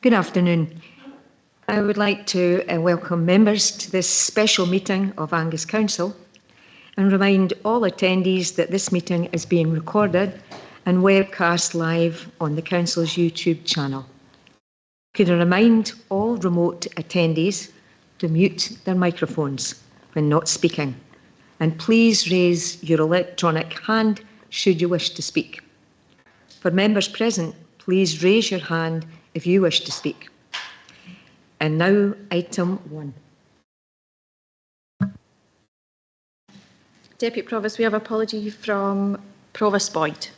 Good afternoon. I would like to welcome members to this special meeting of Angus Council and remind all attendees that this meeting is being recorded and webcast live on the Council's YouTube channel. Could I remind all remote attendees to mute their microphones when not speaking, and please raise your electronic hand should you wish to speak. For members present, please raise your hand if you wish to speak. And now, item 1. Deputy Provost, we have apology from Provost Boyd.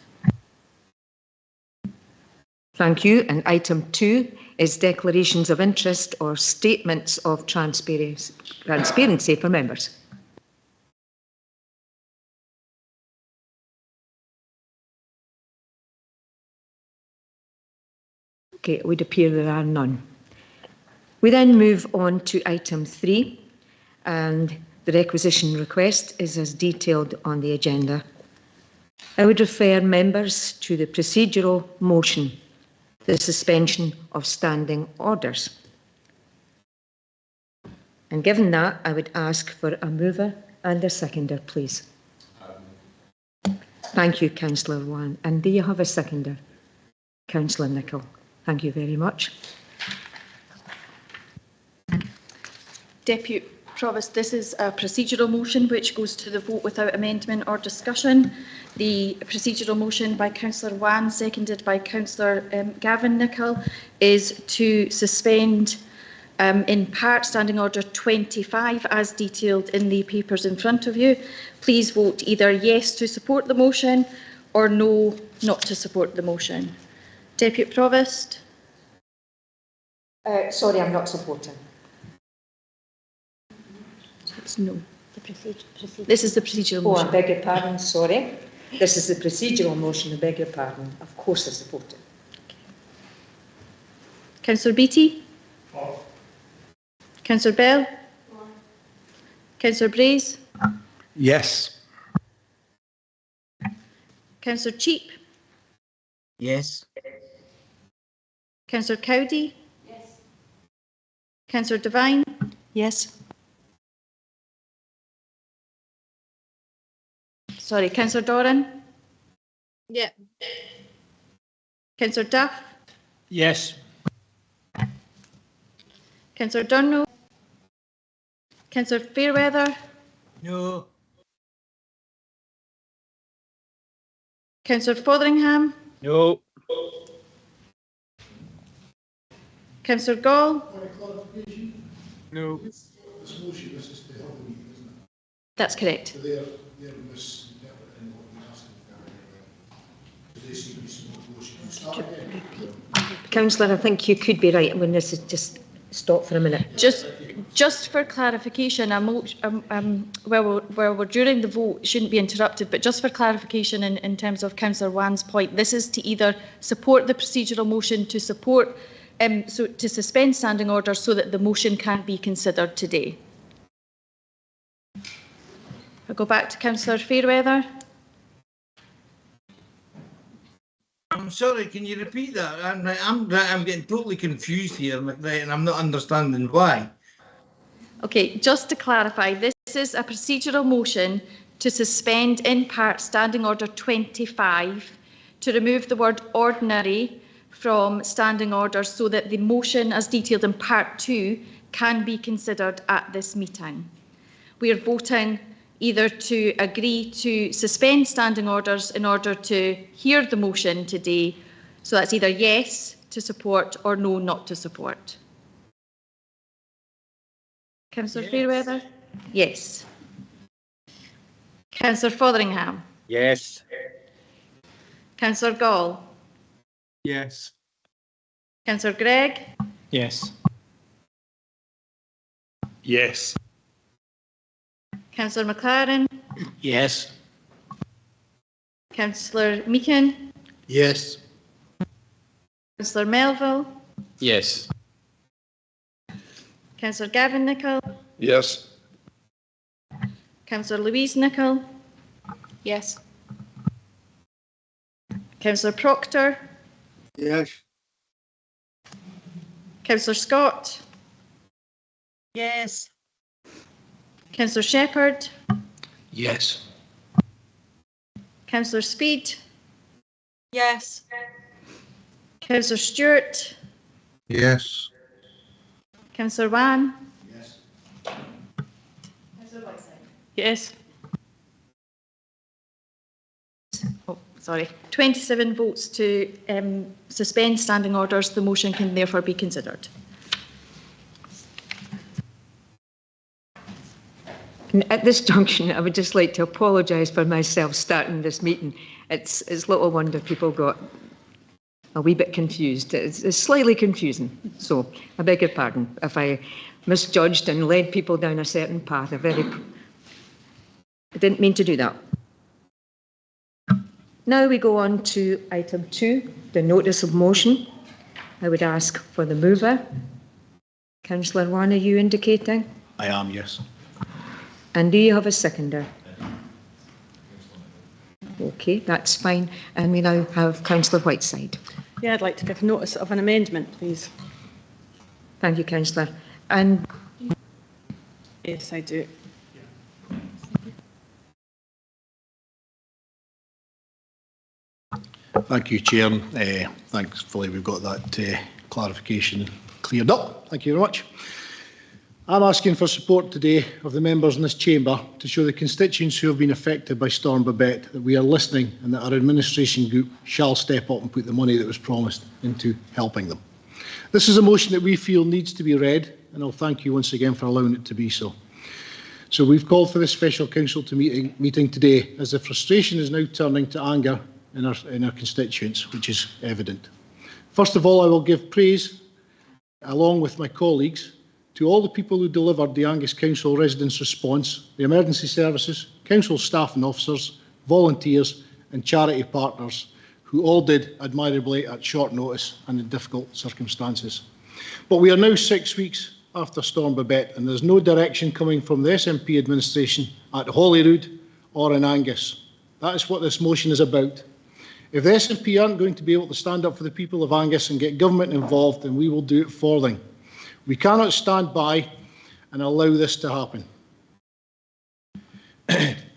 Thank you. And item 2 is declarations of interest or statements of transparency for members. Okay, it would appear there are none. We then move on to item 3, and the requisition request is as detailed on the agenda. I would refer members to the procedural motion, the suspension of standing orders. And given that, I would ask for a mover and a seconder, please. Thank you, Councillor Wan. And do you have a seconder? Councillor Nicholl. Thank you very much. Deputy Provost, this is a procedural motion which goes to the vote without amendment or discussion. The procedural motion by Councillor Wan, seconded by Councillor Gavin Nicholl, is to suspend in part Standing Order 25 as detailed in the papers in front of you. Please vote either yes to support the motion or no not to support the motion. Deputy Provost? Sorry, I'm not supporting. It's no. This is the procedural motion. Oh, I beg your pardon, sorry. This is the procedural motion, I beg your pardon. Of course I support it. Councillor Beattie? For. Councillor Bell? For. Councillor Braze? Yes. Councillor Cheap? Yes. Councillor Cowdy? Yes. Councillor Devine? Yes. Sorry, Councillor Doran? Yeah. Councillor Duff? Yes. Councillor Durno? Councillor Fairweather? No. Councillor Fotheringham? No. Councillor Gall? No. This motion is just to help the meeting, isn't it? That's correct. So they're misinterpreting what we're asking for. They seem to be some motion. Start again. Councillor, I think you could be right when this is just stop for a minute. Just for clarification, where we're during the vote shouldn't be interrupted, but just for clarification in terms of Councillor Wan's point, this is to either support the procedural motion to support, so to suspend standing orders so that the motion can be considered today. I'll go back to Councillor Fairweather. I'm sorry, can you repeat that? I'm getting totally confused here, and I'm not understanding why. Okay, just to clarify, this is a procedural motion to suspend in part Standing Order 25 to remove the word ordinary from standing orders so that the motion as detailed in part 2 can be considered at this meeting. We are voting either to agree to suspend standing orders in order to hear the motion today. So that's either yes to support or no not to support. Councillor Fairweather? Yes. Councillor Fotheringham? Yes. Councillor Gall? Yes. Councillor Gregg? Yes. Yes. Councillor McLaren? Yes. Councillor Meakin? Yes. Councillor Melville? Yes. Councillor Gavin Nicholl? Yes. Councillor Louise Nicholl? Yes. Councillor Proctor? Yes. Councillor Scott, Yes. Councillor Shepherd, Yes. Councillor Speed, Yes. Councillor Stewart, Yes. Councillor Wan, Yes. Yes. oh, sorry, 27 votes to suspend standing orders. The motion can therefore be considered. And at this junction, I would just like to apologise for myself starting this meeting. It's little wonder people got a wee bit confused. It's slightly confusing. So I beg your pardon if I misjudged and led people down a certain path. I didn't mean to do that. Now we go on to item 2, the notice of motion. I would ask for the mover. Councillor Wan, are you indicating? I am, yes. And do you have a seconder? Okay, that's fine. And we now have Councillor Whiteside. Yeah, I'd like to give notice of an amendment, please. Thank you, Councillor. And Yes, I do. Thank you, Chair. Thankfully, we've got that clarification cleared up. Thank you very much. I'm asking for support today of the members in this chamber to show the constituents who have been affected by Storm Babette that we are listening and that our administration group shall step up and put the money that was promised into helping them. This is a motion that we feel needs to be read, and I'll thank you once again for allowing it to be so. So we've called for this special council meeting today as the frustration is now turning to anger in our constituents, which is evident. First of all, I will give praise, along with my colleagues, to all the people who delivered the Angus Council residents' response, the emergency services, council staff and officers, volunteers and charity partners, who all did admirably at short notice and in difficult circumstances. But we are now 6 weeks after Storm Babette, and there's no direction coming from the SNP administration at Holyrood or in Angus. That is what this motion is about. If the SNP aren't going to be able to stand up for the people of Angus and get government involved, then we will do it for them. We cannot stand by and allow this to happen.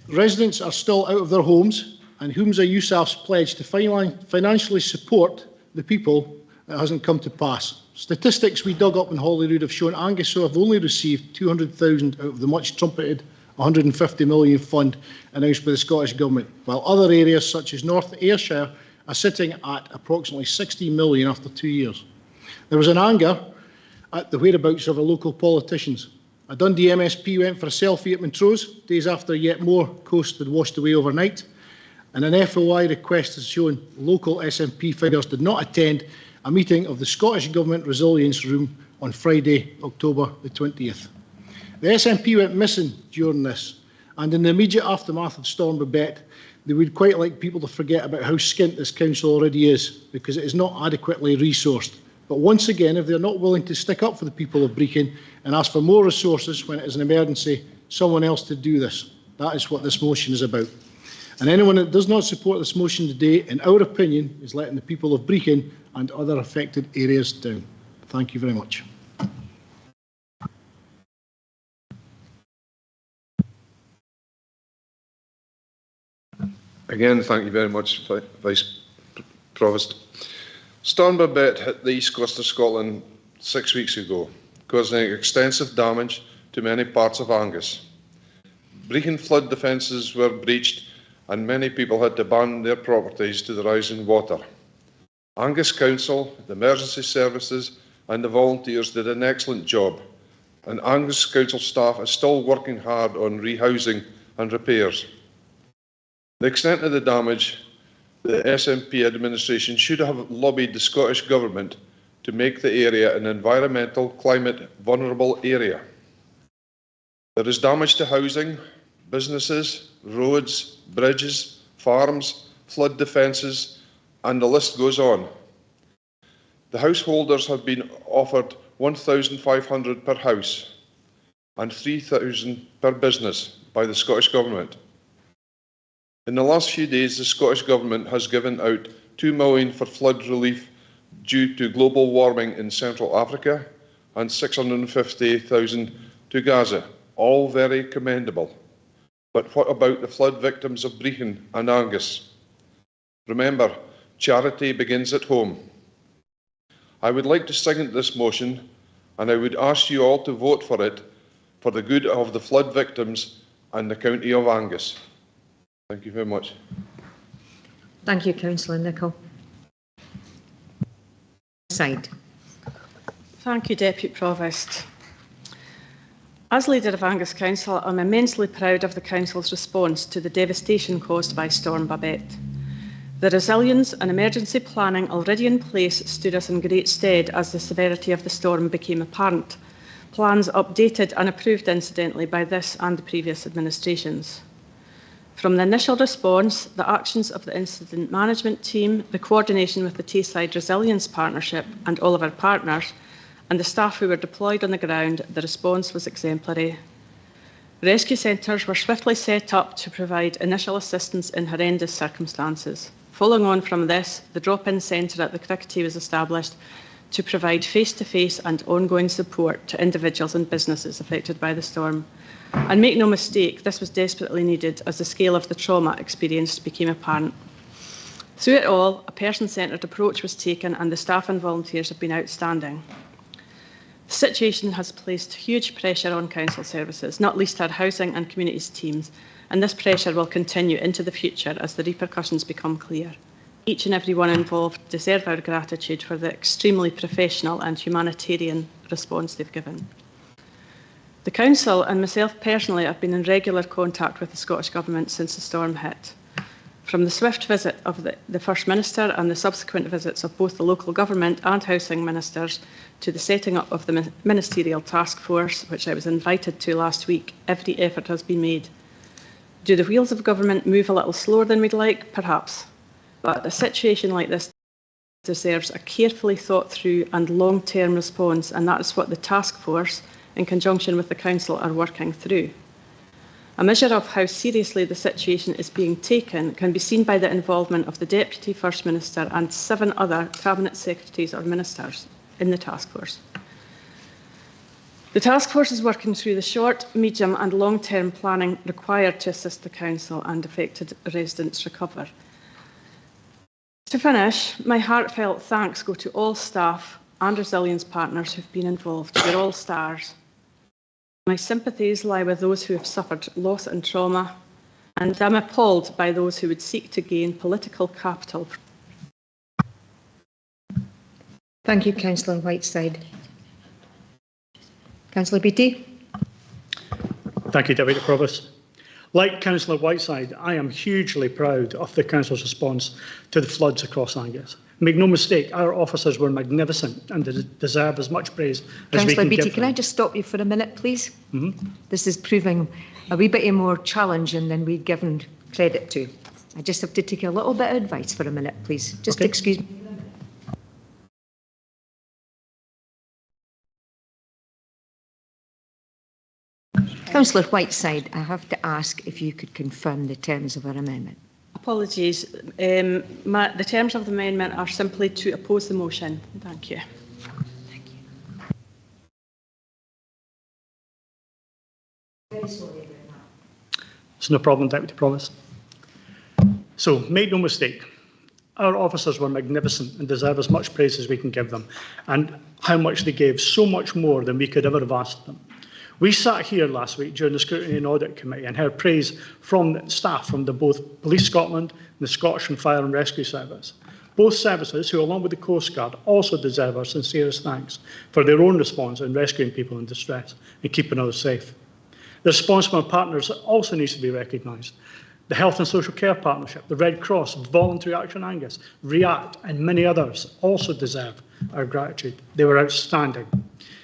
Residents are still out of their homes, and Humza Yousaf's pledge to financially support the people that hasn't come to pass. Statistics we dug up in Holyrood have shown Angus have only received 200,000 out of the much trumpeted 150 million fund announced by the Scottish Government, while other areas such as North Ayrshire are sitting at approximately 60 million after 2 years. There was an anger at the whereabouts of our local politicians. A Dundee MSP went for a selfie at Montrose days after yet more coast had washed away overnight, and an FOI request has shown local SNP figures did not attend a meeting of the Scottish Government Resilience Room on Friday, October the 20th. The SNP went missing during this, and in the immediate aftermath of Storm Babette, they would quite like people to forget about how skint this council already is, because it is not adequately resourced. But once again, if they're not willing to stick up for the people of Brechin and ask for more resources when it is an emergency, someone else to do this. That is what this motion is about. And anyone that does not support this motion today, in our opinion, is letting the people of Brechin and other affected areas down. Thank you very much. Again, thank you very much, Vice Provost. Storm Babette hit the east coast of Scotland 6 weeks ago, causing extensive damage to many parts of Angus. Brechin flood defences were breached and many people had to abandon their properties to the rising water. Angus Council, the emergency services and the volunteers did an excellent job, and Angus Council staff is still working hard on rehousing and repairs. The extent of the damage, the SNP administration should have lobbied the Scottish Government to make the area an environmental climate vulnerable area. There is damage to housing, businesses, roads, bridges, farms, flood defences, and the list goes on. The householders have been offered £1,500 per house and £3,000 per business by the Scottish Government. In the last few days, the Scottish Government has given out £2 million for flood relief due to global warming in Central Africa and 650,000 to Gaza. All very commendable. But what about the flood victims of Brechin and Angus? Remember, charity begins at home. I would like to second this motion, and I would ask you all to vote for it for the good of the flood victims and the County of Angus. Thank you very much. Thank you, Councillor Nicholl. Side. Thank you, Deputy Provost. As leader of Angus Council, I'm immensely proud of the Council's response to the devastation caused by Storm Babette. The resilience and emergency planning already in place stood us in great stead as the severity of the storm became apparent. Plans updated and approved incidentally by this and the previous administrations. From the initial response, the actions of the incident management team, the coordination with the Tayside Resilience Partnership and all of our partners, and the staff who were deployed on the ground, the response was exemplary. Rescue centres were swiftly set up to provide initial assistance in horrendous circumstances. Following on from this, the drop-in centre at the Crickety was established to provide face-to-face and ongoing support to individuals and businesses affected by the storm. And make no mistake, this was desperately needed as the scale of the trauma experienced became apparent. Through it all, a person-centred approach was taken and the staff and volunteers have been outstanding. The situation has placed huge pressure on council services, not least our housing and communities teams, and this pressure will continue into the future as the repercussions become clear. Each and every one involved deserve our gratitude for the extremely professional and humanitarian response they've given. The Council and myself personally have been in regular contact with the Scottish Government since the storm hit. From the swift visit of the First Minister and the subsequent visits of both the local government and housing ministers to the setting up of the ministerial task force, which I was invited to last week, every effort has been made. Do the wheels of government move a little slower than we'd like? Perhaps. But a situation like this deserves a carefully thought through and long-term response, and that is what the task force, in conjunction with the Council, are working through. A measure of how seriously the situation is being taken can be seen by the involvement of the Deputy First Minister and 7 other Cabinet Secretaries or Ministers in the task force. The task force is working through the short, medium and long-term planning required to assist the Council and affected residents recover. To finish, my heartfelt thanks go to all staff and resilience partners who've been involved. You're all stars. My sympathies lie with those who have suffered loss and trauma, and I'm appalled by those who would seek to gain political capital. Thank you, Councillor Whiteside. Councillor Beattie. Thank you, Deputy Provost. Like Councillor Whiteside, I am hugely proud of the Council's response to the floods across Angus. Make no mistake, our officers were magnificent and deserve as much praise as we can Councillor give Beattie, them. can I just stop you for a minute, please? This is proving a wee bit more challenging than we'd given credit to. I just have to take a little bit of advice for a minute, please. Just Okay. excuse me. Councillor Whiteside, I have to ask if you could confirm the terms of our amendment. Apologies. The terms of the amendment are simply to oppose the motion. Thank you. It's no problem, Deputy Provost. So, make no mistake, our officers were magnificent and deserve as much praise as we can give them, and how much they gave, so much more than we could ever have asked them. We sat here last week during the Scrutiny and Audit Committee and heard praise from the staff from both Police Scotland and the Scottish Fire and Rescue Service. Both services, who along with the Coast Guard, also deserve our sincerest thanks for their own response in rescuing people in distress and keeping others safe. The response from our partners also needs to be recognised. The Health and Social Care Partnership, the Red Cross, Voluntary Action Angus, REACT and many others also deserve our gratitude. They were outstanding.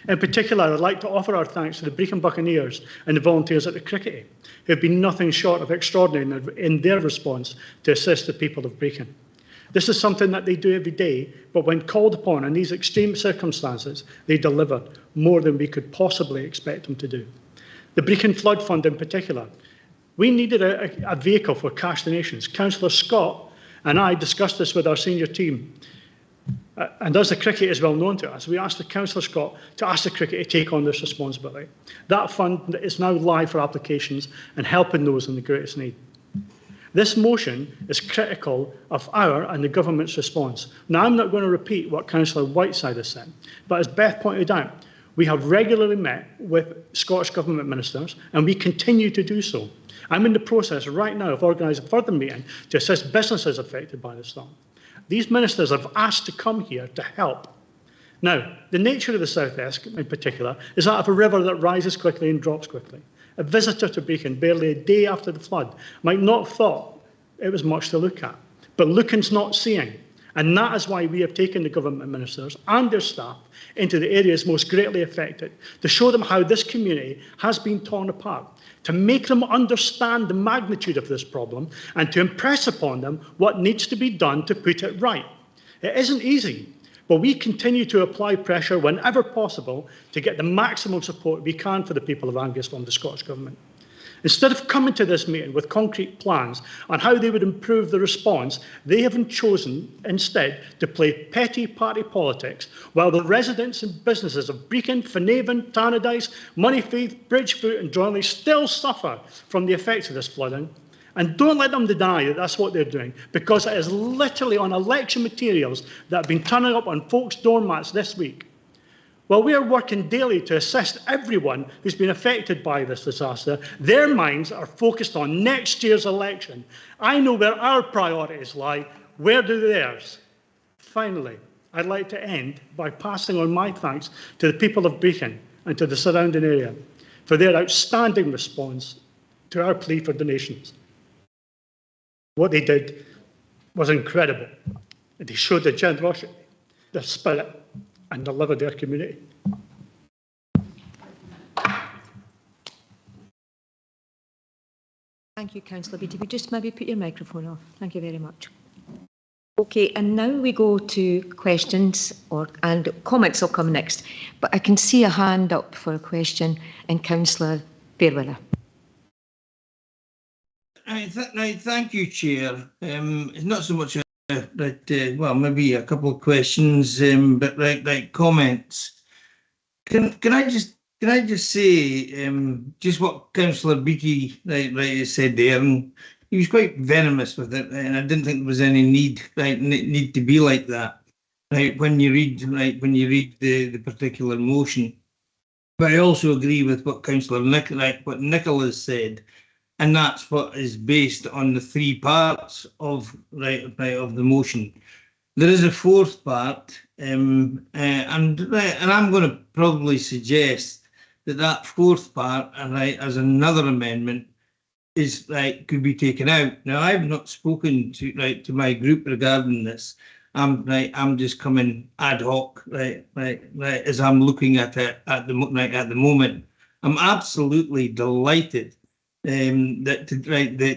In particular, I'd like to offer our thanks to the Brechin Buccaneers and the volunteers at the Crickety, who have been nothing short of extraordinary in their response to assist the people of Brechin. This is something that they do every day, but when called upon in these extreme circumstances, they delivered more than we could possibly expect them to do. The Brechin Flood Fund in particular, we needed a vehicle for cash donations. Councillor Scott and I discussed this with our senior team. And as the cricket is well known to us, we asked the Councillor Scott to ask the cricket to take on this responsibility. That fund is now live for applications and helping those in the greatest need. This motion is critical of our and the government's response. Now, I'm not going to repeat what Councillor Whiteside has said, but as Beth pointed out, we have regularly met with Scottish Government ministers and we continue to do so. I'm in the process right now of organising a further meeting to assist businesses affected by the storm. These ministers have asked to come here to help. Now, the nature of the South Esk in particular is that of a river that rises quickly and drops quickly. A visitor to Brecon barely a day after the flood might not have thought it was much to look at. But looking's not seeing. And that is why we have taken the government ministers and their staff into the areas most greatly affected to show them how this community has been torn apart, to make them understand the magnitude of this problem and to impress upon them what needs to be done to put it right. It isn't easy, but we continue to apply pressure whenever possible to get the maximum support we can for the people of Angus from the Scottish Government. Instead of coming to this meeting with concrete plans on how they would improve the response, they have chosen instead to play petty party politics while the residents and businesses of Brecon, Finavon, Tannadice, Moneyfeith, Bridgefoot and Droyley still suffer from the effects of this flooding. And don't let them deny that that's what they're doing, because it is literally on election materials that have been turning up on folks' doormats this week. While we are working daily to assist everyone who's been affected by this disaster, their minds are focused on next year's election. I know where our priorities lie. Where do theirs? Finally, I'd like to end by passing on my thanks to the people of Brecon and to the surrounding area for their outstanding response to our plea for donations. What they did was incredible. And they showed their generosity, their spirit, and the love of their community. Thank you, Councillor Beattie. Would you just maybe put your microphone off? Thank you very much. Okay, and now we go to questions and comments will come next. But I can see a hand up for a question and Councillor Fairweather. Thank you, Chair. It's not so much well, maybe a couple of questions, but like comments. Can I just say just what Councillor Beattie said there, and he was quite venomous with it, and I didn't think there was any need to be like that. Right, when you read the particular motion, but I also agree with what Councillor Nicholas said. And that's what is based on the three parts of of the motion. There is a fourth part, and I'm going to probably suggest that fourth part, as another amendment, is could be taken out. Now, I've not spoken to my group regarding this. I'm just coming ad hoc, as I'm looking at it at the moment. I'm absolutely delighted. That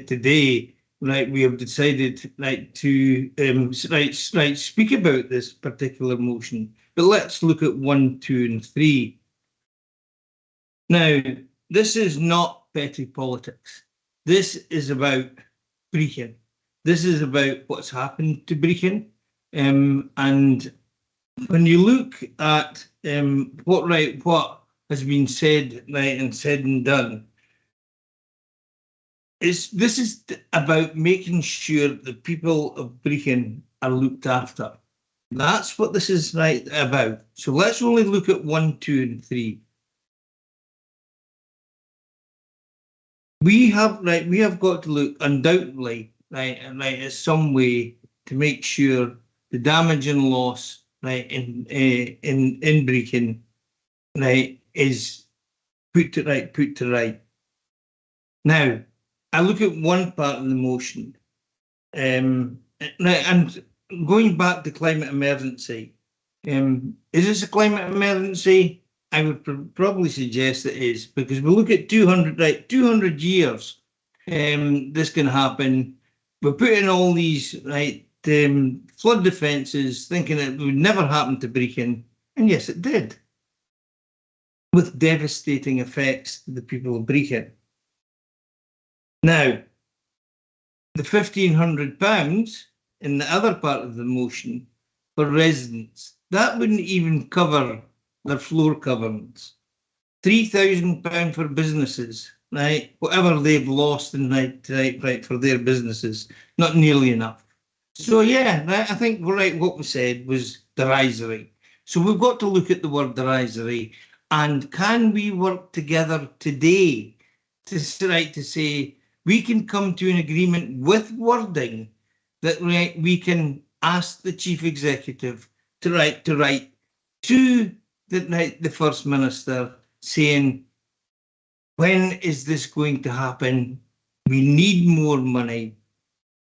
today, we have decided to speak about this particular motion. But let's look at 1, 2, and 3. Now, this is not petty politics. This is about Brecon. This is about what's happened to Brecon. And when you look at what has been said and done. This is about making sure the people of Brecon are looked after. That's what this is about. So let's only look at 1, 2, and 3. We have got to look undoubtedly at some way to make sure the damage and loss in Brecon is put to right. Now, I look at one part of the motion, and going back to climate emergency. Is this a climate emergency? I would probably suggest it is, because we look at 200 years. This can happen. We're putting all these flood defences, thinking it would never happen to Brecon, and yes, it did, with devastating effects to the people of Brecon. Now, the £1,500 in the other part of the motion for residents. That wouldn't even cover their floor coverings. £3,000 for businesses, right? Whatever they've lost in right for their businesses, not nearly enough. So yeah, I think what we said was derisory. So we've got to look at the word derisory, and can we work together today to say we can come to an agreement with wording that we can ask the chief executive to write to the First Minister saying, when is this going to happen? We need more money,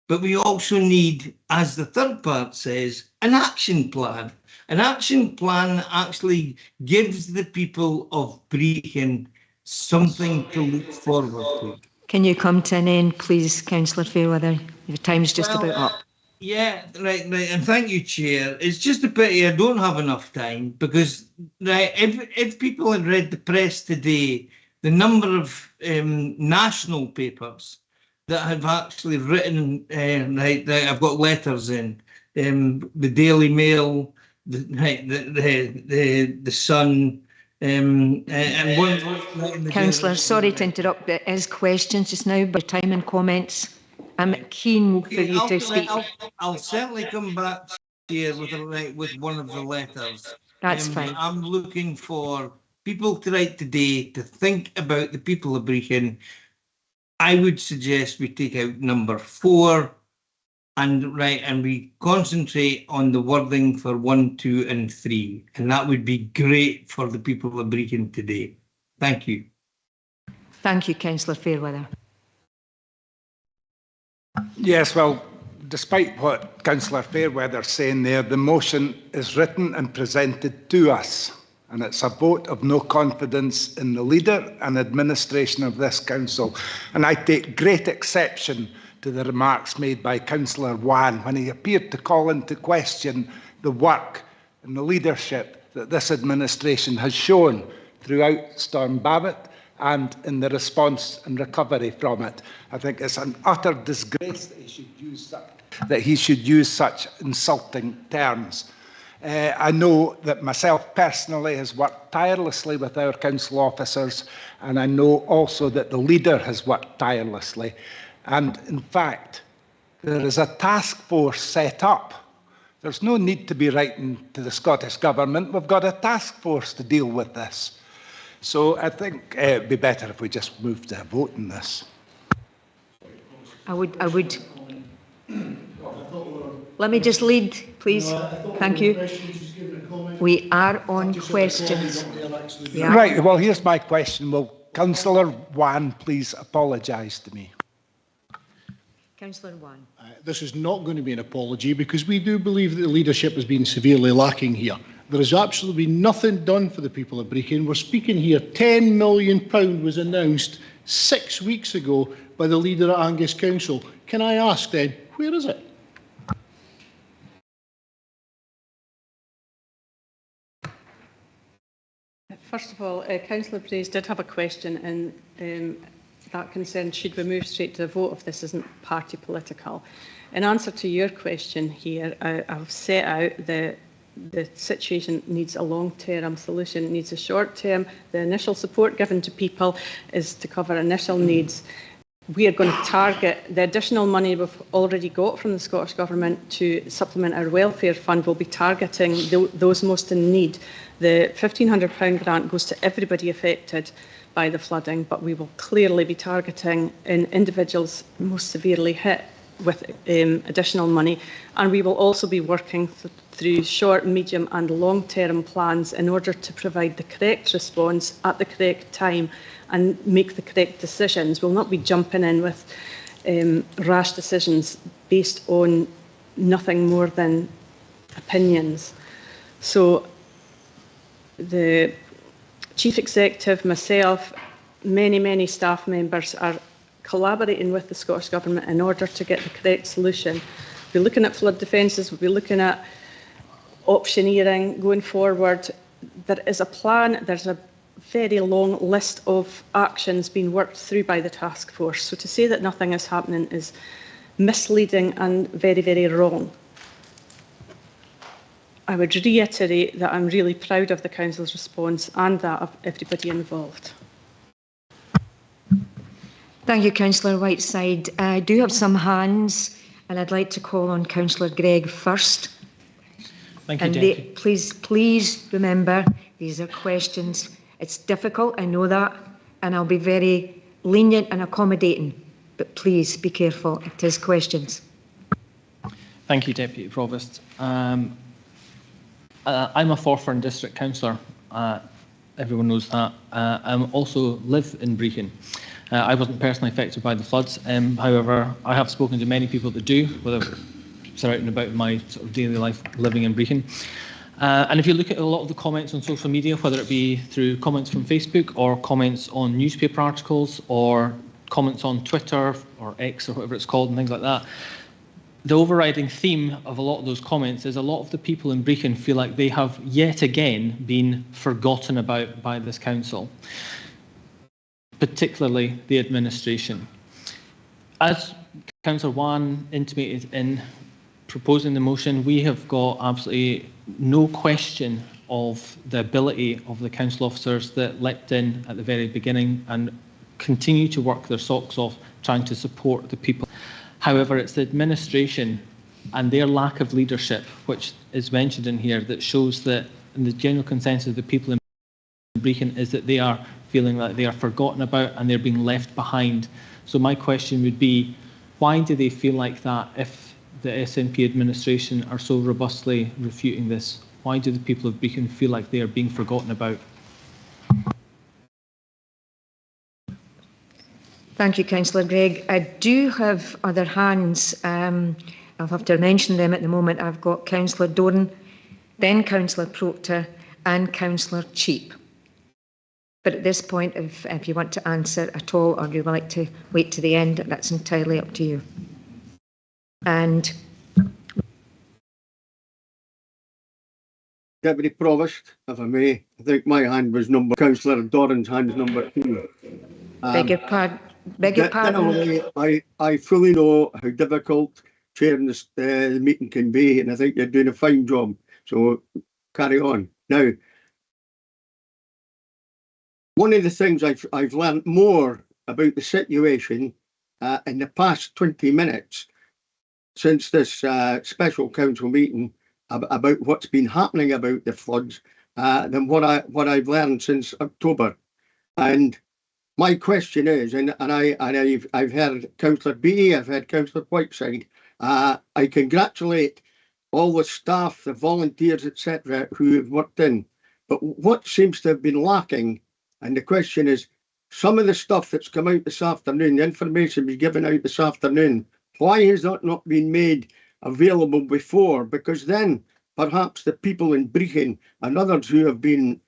but we also need, as the third part says, an action plan. An action plan actually gives the people of Brechin something to look forward to. Can you come to an end, please, Councillor Fairweather? Your time's just about up. Yeah, right, and thank you, Chair. It's just a pity I don't have enough time, because if people had read the press today, the number of national papers that have actually written, I've got letters in, the Daily Mail, the Sun, and one. Councillor, sorry to interrupt. There is questions just now, but time and comments. I'm keen for you to speak. I'll certainly come back here with one of the letters. That's fine. I'm looking for people to write today to think about the people of Brechin. I would suggest we take out number 4 and we concentrate on the wording for 1, 2 and 3. And that would be great for the people of Brechin today. Thank you. Thank you, Councillor Fairweather. Yes, well, despite what Councillor Fairweather's saying there, the motion is written and presented to us, and it's a vote of no confidence in the leader and administration of this council. And I take great exception to the remarks made by Councillor Wan when he appeared to call into question the work and the leadership that this administration has shown throughout Storm Babbitt and in the response and recovery from it. I think it's an utter disgrace that he should use such insulting terms. I know that myself personally has worked tirelessly with our council officers, and I know also that the leader has worked tirelessly. And in fact, there is a task force set up. There's no need to be writing to the Scottish Government. We've got a task force to deal with this. So I think it'd be better if we just move to a vote on this. I would. Let me just lead, please. Thank you. We are on questions. Right, well, here's my question. Will Councillor Wan please apologise to me? Councillor Wan. This is not going to be an apology, because we do believe that the leadership has been severely lacking here. There has absolutely been nothing done for the people of Brechin. We're speaking here, £10 million was announced 6 weeks ago by the leader at Angus Council. Can I ask then, where is it? First of all, Councillor Brace did have a question, and that concerned, should we move straight to a vote if this isn't party political? In answer to your question here, I've set out the situation needs a long-term solution, it needs a short-term. The initial support given to people is to cover initial needs. We are going to target the additional money we've already got from the Scottish Government to supplement our welfare fund. We'll be targeting those most in need. The £1,500 grant goes to everybody affected by the flooding, but we will clearly be targeting individuals most severely hit with additional money, and we will also be working through short, medium and long-term plans in order to provide the correct response at the correct time and make the correct decisions. We'll not be jumping in with rash decisions based on nothing more than opinions. So the Chief Executive, myself, many staff members are collaborating with the Scottish Government in order to get the correct solution. We'll be looking at flood defences, we'll be looking at optioneering going forward. There is a plan, there's a very long list of actions being worked through by the task force. So to say that nothing is happening is misleading and very wrong. I would reiterate that I'm really proud of the Council's response and that of everybody involved. Thank you, Councillor Whiteside. I do have some hands, and I'd like to call on Councillor Gregg first. Thank you, and Deputy. Please remember, these are questions. It's difficult, I know that, and I'll be very lenient and accommodating, but please be careful, it is questions. Thank you, Deputy Provost. I'm a Forfern District Councillor. Everyone knows that. I also live in Brechin. I wasn't personally affected by the floods. However, I have spoken to many people that do, whether surrounding about my sort of daily life living in Brechin. And if you look at a lot of the comments on social media, whether it be through comments from Facebook or comments on newspaper articles or comments on Twitter or X or whatever it's called and things like that, the overriding theme of a lot of those comments is a lot of the people in Brechin feel like they have yet again been forgotten about by this council, particularly the administration. As Councillor Wan intimated in proposing the motion, we have got absolutely no question of the ability of the council officers that leapt in at the very beginning and continue to work their socks off trying to support the people. However, it's the administration and their lack of leadership, which is mentioned in here, that shows that the general consensus of the people in Brechin is that they are feeling like they are forgotten about and they're being left behind. So my question would be, why do they feel like that if the SNP administration are so robustly refuting this? Why do the people of Brechin feel like they are being forgotten about? Thank you, Councillor Gregg. I do have other hands. I'll have to mention them at the moment. I've got Councillor Doran, then Councillor Proctor and Councillor Cheap. But at this point, if you want to answer at all or you would like to wait to the end, that's entirely up to you. And Deputy Provost, if I may, I think my hand was number, Councillor Doran's hand's number 2. Beg your pardon. Beg your pardon. I fully know how difficult chairing this, the meeting can be, and I think you're doing a fine job. So carry on. Now, one of the things I've learned more about the situation in the past 20 minutes since this special council meeting about what's been happening about the floods than what I've learned since October. And my question is, and I've heard Councillor Beattie, I've heard Councillor Whiteside. I congratulate all the staff, the volunteers, etc., who have worked in. But what seems to have been lacking, and the question is, some of the stuff that's come out this afternoon, the information was given out this afternoon, why has that not been made available before? Because then perhaps the people in Brechin and others who have been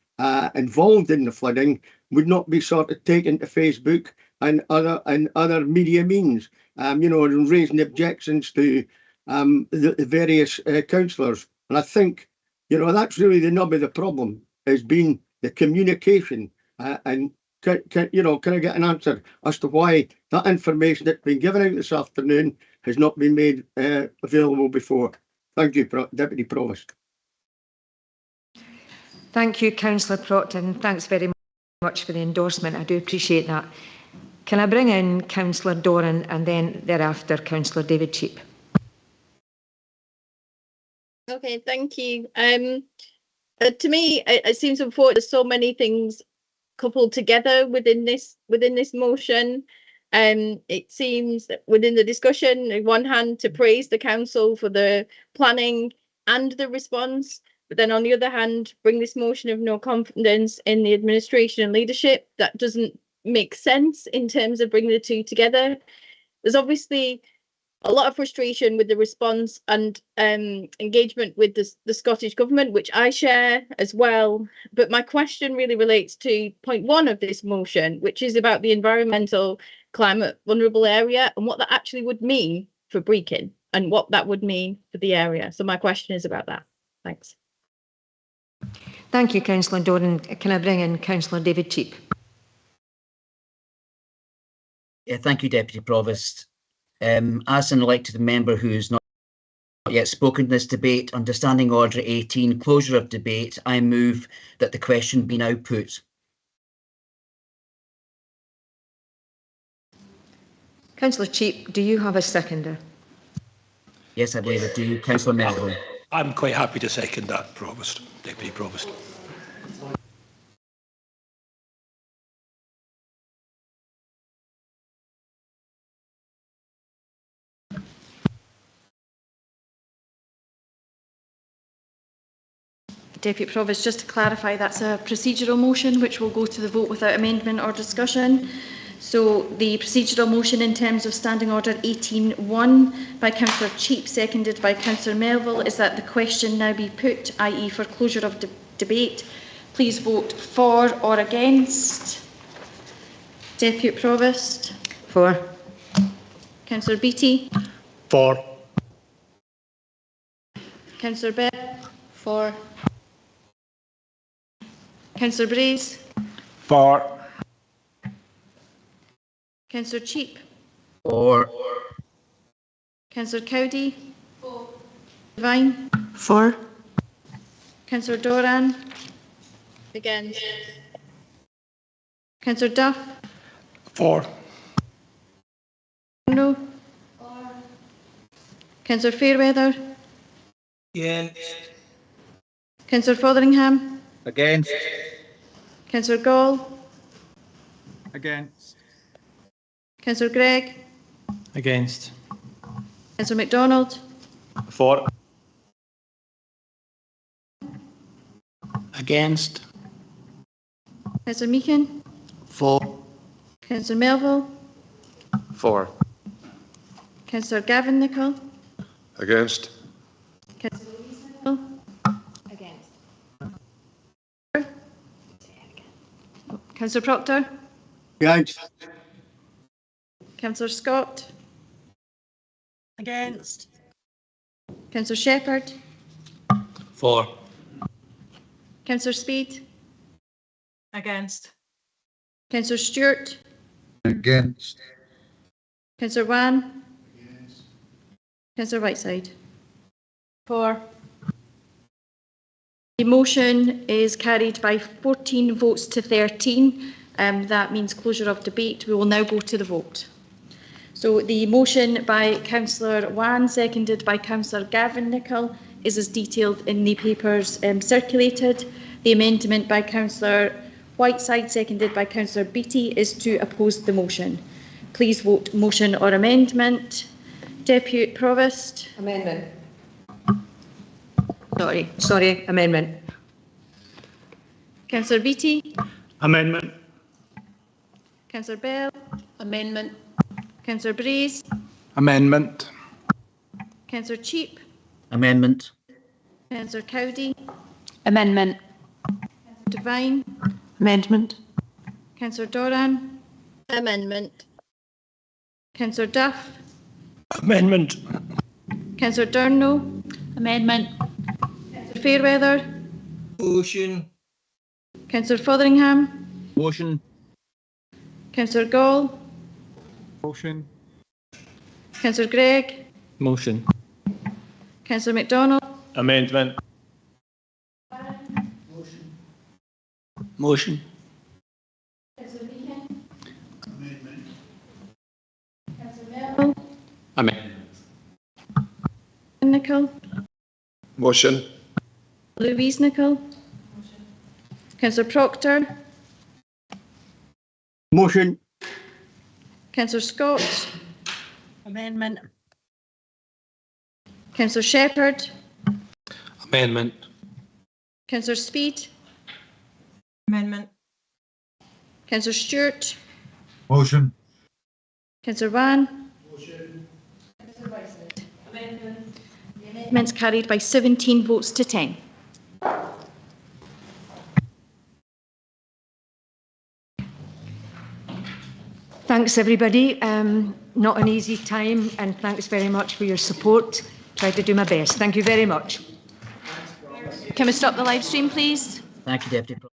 involved in the flooding would not be sort of taken to Facebook and other media means, you know, and raising objections to the various councillors. And I think, you know, that's really the nub of the problem, has been the communication. And can I get an answer as to why that information that's been given out this afternoon has not been made available before? Thank you, Deputy Provost. Thank you, Councillor Proctor, and thanks very much for the endorsement. I do appreciate that. Can I bring in Councillor Doran and then thereafter Councillor David Cheap? Okay, thank you. To me, it seems important there's so many things coupled together within this motion. It seems that within the discussion, on one hand, to praise the council for the planning and the response, but then on the other hand, bring this motion of no confidence in the administration and leadership. That doesn't make sense in terms of bringing the two together. There's obviously a lot of frustration with the response and engagement with the Scottish Government, which I share as well. But my question really relates to point 1 of this motion, which is about the environmental climate vulnerable area and what that actually would mean for Brechin and what that would mean for the area. So my question is about that. Thanks. Thank you, Councillor Doran. Can I bring in Councillor David Cheap? Yeah, thank you, Deputy Provost. As an elected member who is not yet spoken in this debate under Standing Order 18, closure of debate, I move that the question be now put. Councillor Cheap, do you have a seconder? Yes, I believe I do. Councillor Melville. I'm quite happy to second that, Provost, Deputy Provost. Deputy Provost, just to clarify, that's a procedural motion which will go to the vote without amendment or discussion. So the procedural motion in terms of Standing Order 18.1 by Councillor Cheap, seconded by Councillor Melville, is that the question now be put, i.e. for closure of debate. Please vote for or against. Deputy Provost. For. Councillor Beattie. For. Councillor Bell. For. Councillor Braze. For. Councillor Cheap. For. Councillor Cowdy. For. Devine. For. Councillor Doran. Against. Councillor Duff. For. No. Councillor Fairweather. Against. Councillor Fotheringham. Against. Councillor Gall. Against. Councillor Gregg. Against. Councillor MacDonald. For. Against. Councillor Meekin. For. Councillor Melville. For. Councillor Gavin Nicol. Against. Councillor Louise Nicol. Against. Councillor Proctor. Against. Councillor Scott. Against. Councillor Shepherd. For. Councillor Speed. Against. Councillor Stewart. Against. Councillor Wan. Councillor Whiteside. For. The motion is carried by 14 votes to 13. That means closure of debate. We will now go to the vote. So the motion by Councillor Wan, seconded by Councillor Gavin Nicol, is as detailed in the papers circulated. The amendment by Councillor Whiteside, seconded by Councillor Beattie, is to oppose the motion. Please vote motion or amendment. Deputy Provost. Amendment. Sorry, amendment. Councillor Beattie. Amendment. Councillor Bell. Amendment. Councillor Braze. Amendment. Councillor Cheap. Amendment. Councillor Cowdy. Amendment. Devine. Amendment. Councillor Doran. Amendment. Councillor Duff. Amendment. Councillor Durno. Amendment. Councillor Fairweather. Motion. Councillor Fotheringham. Motion. Councillor Gall. Motion. Councillor Gregg. Motion. Councillor MacDonald. Amendment. Motion. Councillor Meehan. Amendment. Councillor Melville. Amendment. Nicol. Motion. Louise Nicol. Councillor Proctor. Motion. Councillor Scott. Amendment. Councillor Shepherd. Amendment. Councillor Speed. Amendment. Councillor Stewart. Motion. Councillor Wan. Motion. Amendment. The amendment's carried by 17 votes to 10. Thanks, everybody. Not an easy time, and thanks very much for your support. Tried to do my best. Thank you very much. Can we stop the live stream, please? Thank you, Deputy Provost.